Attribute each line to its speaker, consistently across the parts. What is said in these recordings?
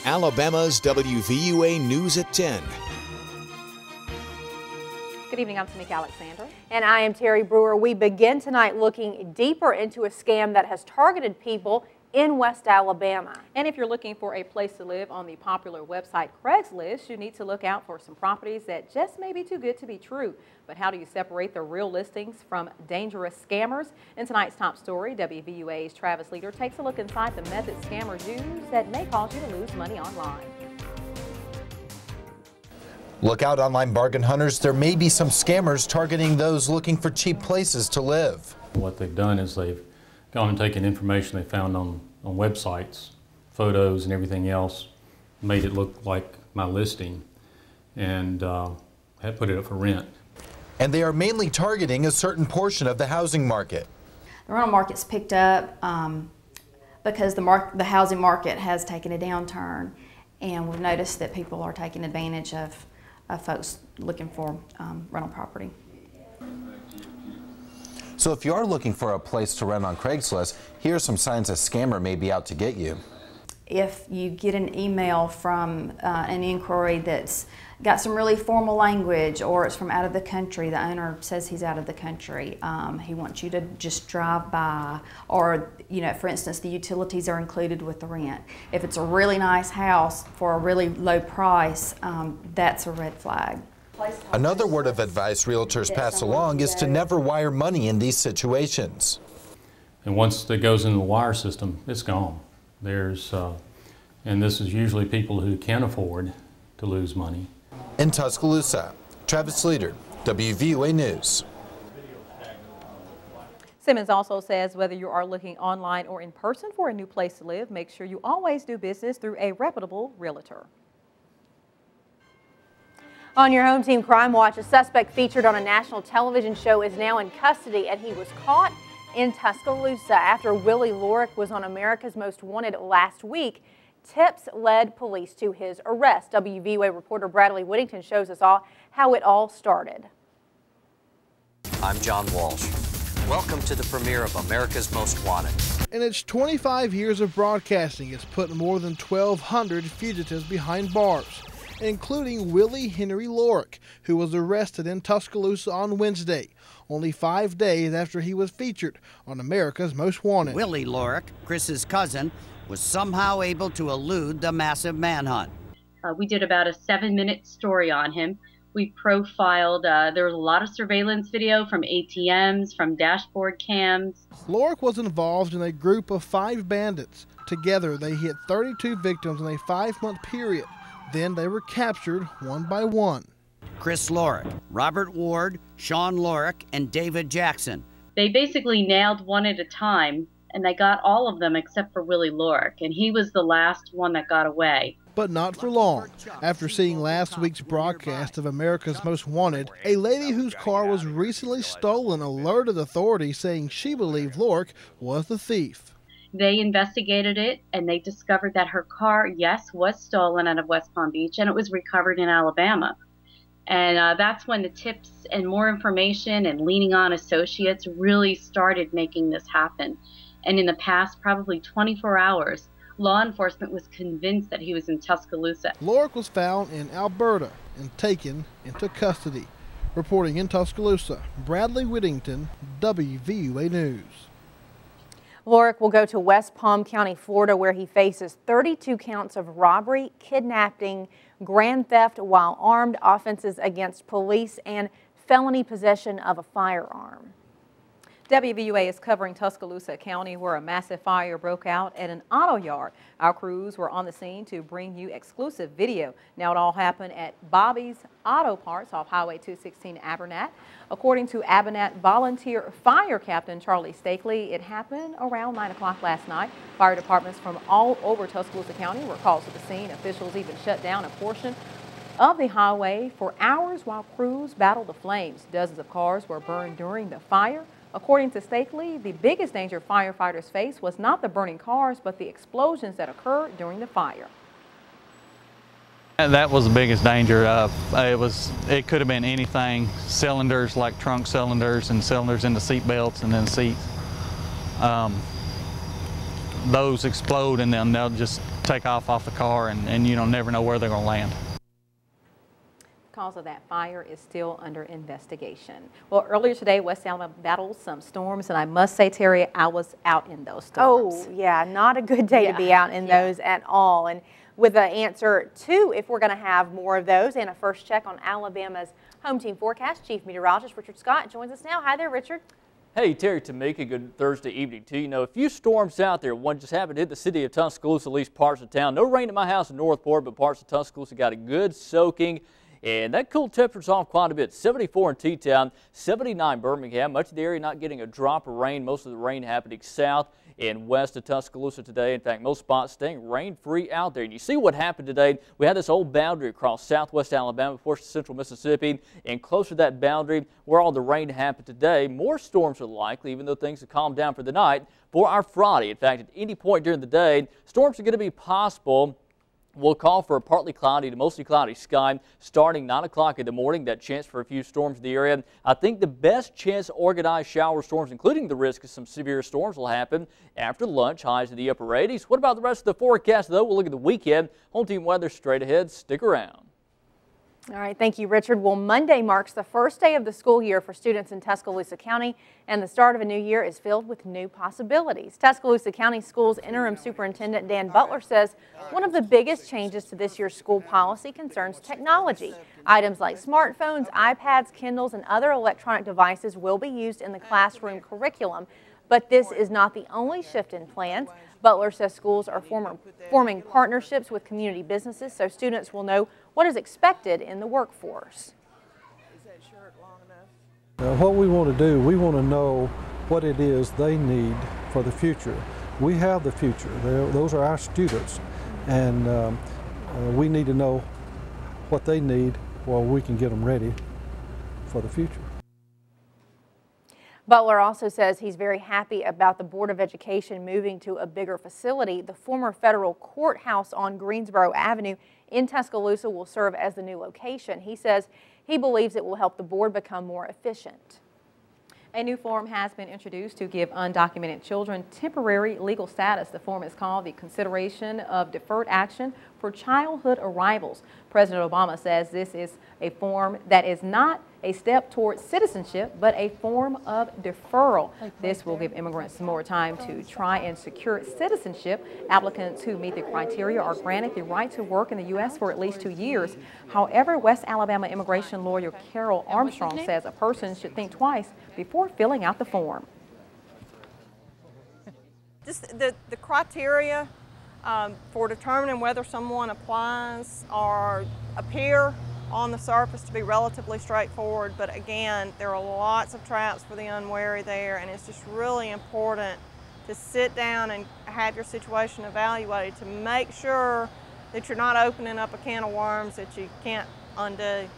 Speaker 1: Alabama's WVUA News at 10.
Speaker 2: Good evening, I'm Tamika Alexander.
Speaker 3: And I am Terry Brewer. We begin tonight looking deeper into a scam that has targeted people in West Alabama.
Speaker 2: And if you're looking for a place to live on the popular website Craigslist, you need to look out for some properties that just may be too good to be true. But how do you separate the real listings from dangerous scammers? In tonight's top story, WVUA's Travis Leader takes a look inside the methods scammers use that may cause you to lose money online.
Speaker 4: Look out, online bargain hunters. There may be some scammers targeting those looking for cheap places to live.
Speaker 5: What they've done is they've gone and taken information they found on websites, photos and everything else, made it look like my listing, and had put it up for rent.
Speaker 4: And they are mainly targeting a certain portion of the housing market.
Speaker 6: The rental market's picked up because the housing market has taken a downturn, and we've noticed that people are taking advantage of folks looking for rental property.
Speaker 4: So if you are looking for a place to rent on Craigslist, here are some signs a scammer may be out to get you.
Speaker 6: If you get an email from an inquiry that's got some really formal language, or it's from out of the country, the owner says he's out of the country, he wants you to just drive by, or, you know, for instance, the utilities are included with the rent. If it's a really nice house for a really low price, that's a red flag.
Speaker 4: Another word of advice realtors pass along is to never wire money in these situations.
Speaker 5: And once it goes into the wire system, it's gone. And this is usually people who can't afford to lose money.
Speaker 4: In Tuscaloosa, Travis Leader, WVUA News.
Speaker 2: Simmons also says whether you are looking online or in person for a new place to live, make sure you always do business through a reputable realtor.
Speaker 3: On your home team Crime Watch, a suspect featured on a national television show is now in custody, and he was caught in Tuscaloosa after Willie Lorick was on America's Most Wanted last week. Tips led police to his arrest. WVUA reporter Bradley Whittington shows us all how it all started.
Speaker 7: I'm John Walsh. Welcome to the premiere of America's Most Wanted.
Speaker 8: In its 25 years of broadcasting, it's put more than 1,200 fugitives behind bars, including Willie Henry Lorick, who was arrested in Tuscaloosa on Wednesday, only 5 days after he was featured on America's Most Wanted.
Speaker 9: Willie Lorick, Chris's cousin, was somehow able to elude the massive manhunt.
Speaker 10: We did about a 7-minute story on him. We profiled, there was a lot of surveillance video from ATMs, from dashboard cams.
Speaker 8: Lorick was involved in a group of 5 bandits. Together, they hit 32 victims in a 5-month period. Then they were captured one by one.
Speaker 9: Chris Lorick, Robert Ward, Sean Lorick, and David Jackson.
Speaker 10: They basically nailed one at a time, and they got all of them except for Willie Lorick, and he was the last one that got away.
Speaker 8: But not for long. After seeing last week's broadcast of America's Most Wanted, a lady whose car was recently stolen alerted authorities, saying she believed Lorick was the thief.
Speaker 10: They investigated it, and they discovered that her car, yes, was stolen out of West Palm Beach, and it was recovered in Alabama. And that's when the tips and more information and leaning on associates really started making this happen. And in the past probably 24 hours, law enforcement was convinced that he was in Tuscaloosa.
Speaker 8: Lorick was found in Alberta and taken into custody. Reporting in Tuscaloosa, Bradley Whittington, WVUA News.
Speaker 3: Lorick will go to West Palm County, Florida, where he faces 32 counts of robbery, kidnapping, grand theft while armed, offenses against police, and felony possession of a firearm.
Speaker 2: WVUA is covering Tuscaloosa County, where a massive fire broke out at an auto yard. Our crews were on the scene to bring you exclusive video. Now it all happened at Bobby's Auto Parts off Highway 216 Abernat. According to Abernat volunteer fire captain Charlie Stakely, it happened around 9 o'clock last night. Fire departments from all over Tuscaloosa County were called to the scene. Officials even shut down a portion of the highway for hours while crews battled the flames. Dozens of cars were burned during the fire. According to Stakely, the biggest danger firefighters faced was not the burning cars, but the explosions that occurred during the fire.
Speaker 11: That was the biggest danger. It could have been anything, cylinders like trunk cylinders and cylinders in the seat belts and then seats. those explode and then they'll just take off the car and you never know where they're going to land.
Speaker 2: The cause of that fire is still under investigation. Well, earlier today, West Alabama battled some storms, and I must say, Terry, I was out in those storms.
Speaker 3: Oh, yeah, not a good day to be out in those at all. And with an answer to if we're going to have more of those and a first check on Alabama's home team forecast, Chief Meteorologist Richard Scott joins us now. Hi there, Richard.
Speaker 12: Hey, Terry, Tamika, good Thursday evening to you. A few storms out there. One just happened to hit the city of Tuscaloosa, at least parts of town. No rain at my house in Northport, but parts of Tuscaloosa got a good soaking. And that cooled temperatures off quite a bit. 74 in T-Town, 79 Birmingham. Much of the area not getting a drop of rain. Most of the rain happening south and west of Tuscaloosa today. In fact, most spots staying rain-free out there. And you see what happened today. We had this old boundary across southwest Alabama, portions of central Mississippi, and closer to that boundary where all the rain happened today. More storms are likely, even though things have calmed down for the night, for our Friday. In fact, at any point during the day, storms are going to be possible. We'll call for a partly cloudy to mostly cloudy sky starting 9 o'clock in the morning. That chance for a few storms in the area. I think the best chance of organized shower storms, including the risk of some severe storms, will happen after lunch. Highs in the upper 80s. What about the rest of the forecast, though? We'll look at the weekend. Home team weather straight ahead. Stick around.
Speaker 3: All right, thank you, Richard. Well, Monday marks the first day of the school year for students in Tuscaloosa County, and the start of a new year is filled with new possibilities. Tuscaloosa County Schools Interim Superintendent Dan Butler says one of the biggest changes to this year's school policy concerns technology. Items like smartphones, iPads, Kindles, and other electronic devices will be used in the classroom curriculum, but this is not the only shift in plans. Butler says schools are forming partnerships with community businesses so students will know what is expected in the workforce.
Speaker 13: What we want to do, we want to know what it is they need for the future. We have the future. Those are our students, and we need to know what they need while we can get them ready for the future.
Speaker 3: Butler also says he's very happy about the Board of Education moving to a bigger facility. The former federal courthouse on Greensboro Avenue in Tuscaloosa will serve as the new location. He says he believes it will help the board become more efficient.
Speaker 2: A new form has been introduced to give undocumented children temporary legal status. The form is called the Consideration of Deferred Action for Childhood Arrivals. President Obama says this is a form that is not a step towards citizenship, but a form of deferral. This will give immigrants more time to try and secure citizenship. Applicants who meet the criteria are granted the right to work in the U.S. for at least 2 years. However, West Alabama immigration lawyer Carol Armstrong says a person should think twice before filling out the form.
Speaker 14: Just the criteria for determining whether someone applies appear on the surface to be relatively straightforward, but again, there are lots of traps for the unwary there, and it's just really important to sit down and have your situation evaluated to make sure that you're not opening up a can of worms that you can't undo.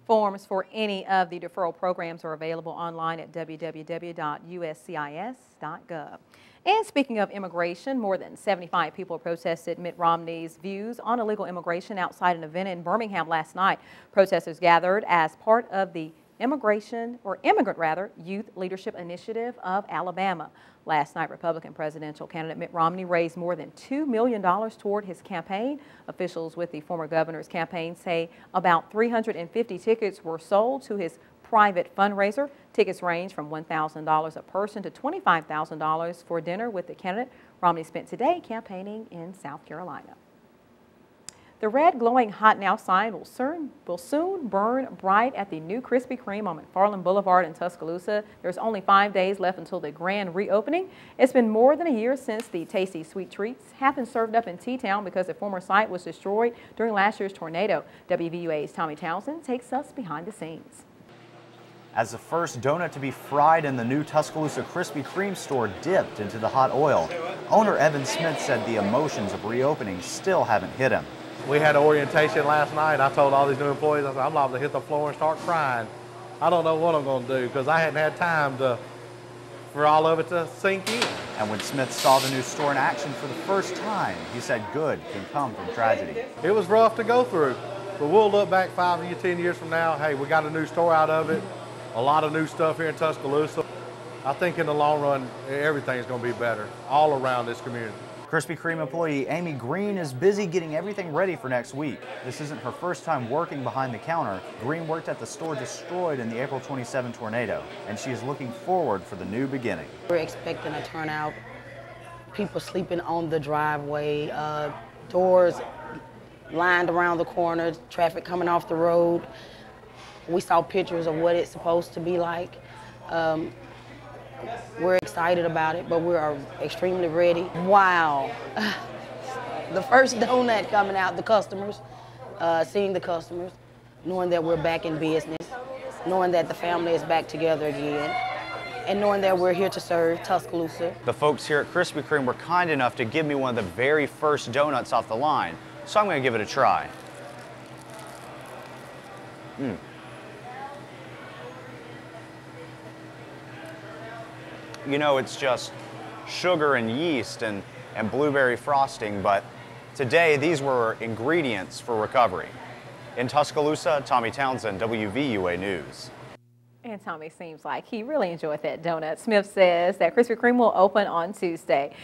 Speaker 2: Forms for any of the deferral programs are available online at www.uscis.gov. And speaking of immigration, more than 75 people protested Mitt Romney's views on illegal immigration outside an event in Birmingham last night. Protesters gathered as part of the Immigrant Youth Leadership Initiative of Alabama. Last night, Republican presidential candidate Mitt Romney raised more than $2 million toward his campaign. Officials with the former governor's campaign say about 350 tickets were sold to his private fundraiser. Tickets range from $1,000 a person to $25,000 for dinner with the candidate. Romney spent today campaigning in South Carolina. The red glowing hot now sign will soon burn bright at the new Krispy Kreme on McFarland Boulevard in Tuscaloosa. There's only 5 days left until the grand reopening. It's been more than a year since the tasty sweet treats have been served up in T-Town because the former site was destroyed during last year's tornado. WVUA's Tommy Townsend takes us behind the scenes.
Speaker 15: As the first donut to be fried in the new Tuscaloosa Krispy Kreme store dipped into the hot oil, owner Evan Smith said the emotions of reopening still haven't hit him.
Speaker 16: We had orientation last night. I told all these new employees, I said, I'm liable to hit the floor and start crying. I don't know what I'm going to do because I hadn't had time for all of it to sink in.
Speaker 15: And when Smith saw the new store in action for the first time, he said good can come from tragedy.
Speaker 16: It was rough to go through, but we'll look back 5 to 10 years from now. Hey, we got a new store out of it, a lot of new stuff here in Tuscaloosa. I think in the long run, everything's going to be better all around this community.
Speaker 15: Krispy Kreme employee Amy Green is busy getting everything ready for next week. This isn't her first time working behind the counter. Green worked at the store destroyed in the April 27 tornado, and she is looking forward for the new beginning.
Speaker 17: We're expecting a turnout, people sleeping on the driveway, doors lined around the corner, traffic coming off the road. We saw pictures of what it's supposed to be like. We're excited about it, but we are extremely ready. Wow. The first donut coming out, the customers, seeing the customers, knowing that we're back in business, knowing that the family is back together again, and knowing that we're here to serve Tuscaloosa.
Speaker 15: The folks here at Krispy Kreme were kind enough to give me one of the very first donuts off the line, so I'm going to give it a try. You know, it's just sugar and yeast and blueberry frosting, but today these were ingredients for recovery. In Tuscaloosa, Tommy Townsend, WVUA News.
Speaker 2: And Tommy seems like he really enjoyed that donut. Smith says that Krispy Kreme will open on Tuesday.